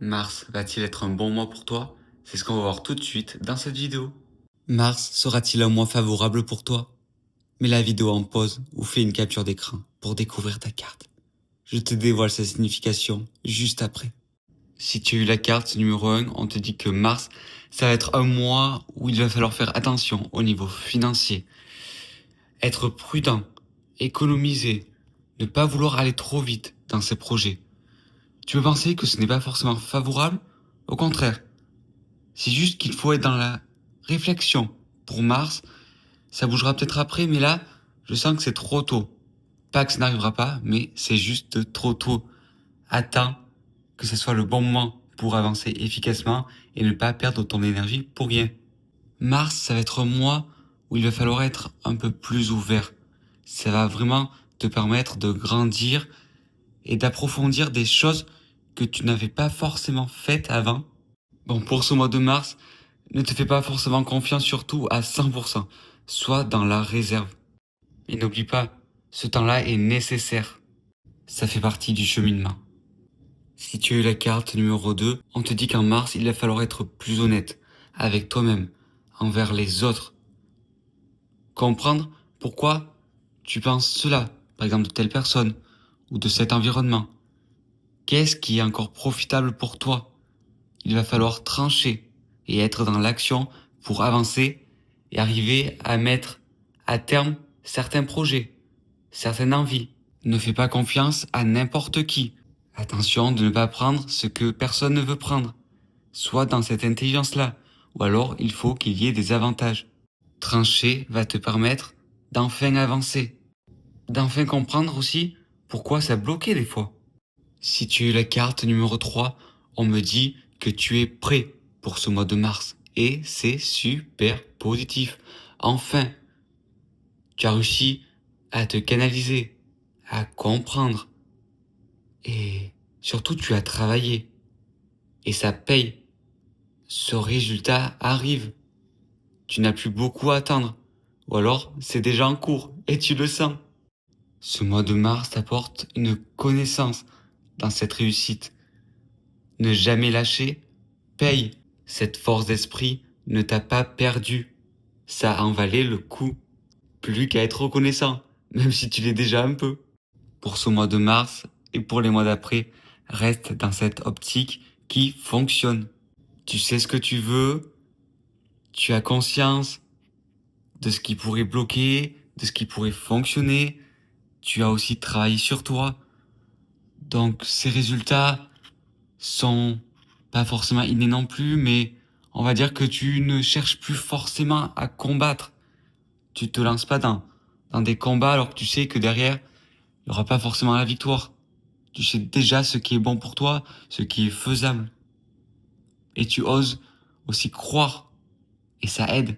Mars va-t-il être un bon mois pour toi? C'est ce qu'on va voir tout de suite dans cette vidéo. Mars sera-t-il un mois favorable pour toi? Mets la vidéo en pause ou fais une capture d'écran pour découvrir ta carte. Je te dévoile sa signification juste après. Si tu as eu la carte numéro 1, on te dit que Mars, ça va être un mois où il va falloir faire attention au niveau financier. Être prudent, économiser, ne pas vouloir aller trop vite dans ses projets. Tu peux penser que ce n'est pas forcément favorable? Au contraire, c'est juste qu'il faut être dans la réflexion. Pour Mars, ça bougera peut-être après, mais là, je sens que c'est trop tôt. Pas que ça n'arrivera pas, mais c'est juste trop tôt. Attends que ce soit le bon moment pour avancer efficacement et ne pas perdre ton énergie pour rien. Mars, ça va être un mois où il va falloir être un peu plus ouvert. Ça va vraiment te permettre de grandir et d'approfondir des choses que tu n'avais pas forcément faites avant. Bon, pour ce mois de mars, ne te fais pas forcément confiance surtout à 100%. Sois dans la réserve. Et n'oublie pas, ce temps-là est nécessaire. Ça fait partie du cheminement. Si tu as eu la carte numéro 2, on te dit qu'en mars, il va falloir être plus honnête avec toi-même, envers les autres. Comprendre pourquoi tu penses cela, par exemple de telle personne ou de cet environnement. Qu'est-ce qui est encore profitable pour toi? Il va falloir trancher et être dans l'action pour avancer et arriver à mettre à terme certains projets, certaines envies. Ne fais pas confiance à n'importe qui. Attention de ne pas prendre ce que personne ne veut prendre. Sois dans cette intelligence-là, ou alors il faut qu'il y ait des avantages. Trancher va te permettre d'enfin avancer, d'enfin comprendre aussi pourquoi ça bloquait des fois. Si tu as la carte numéro 3, on me dit que tu es prêt pour ce mois de mars. Et c'est super positif. Enfin, tu as réussi à te canaliser, à comprendre. Et surtout, tu as travaillé. Et ça paye. Ce résultat arrive. Tu n'as plus beaucoup à attendre. Ou alors, c'est déjà en cours et tu le sens. Ce mois de mars t'apporte une connaissance dans cette réussite. Ne jamais lâcher paye. Cette force d'esprit ne t'a pas perdu. Ça en valait le coup. Plus qu'à être reconnaissant, même si tu l'es déjà un peu. Pour ce mois de mars et pour les mois d'après, reste dans cette optique qui fonctionne. Tu sais ce que tu veux, tu as conscience de ce qui pourrait bloquer, de ce qui pourrait fonctionner, tu as aussi travaillé sur toi. Donc ces résultats sont pas forcément innés non plus, mais on va dire que tu ne cherches plus forcément à combattre. Tu te lances pas dans des combats alors que tu sais que derrière, il n'y aura pas forcément la victoire. Tu sais déjà ce qui est bon pour toi, ce qui est faisable. Et tu oses aussi croire. Et ça aide.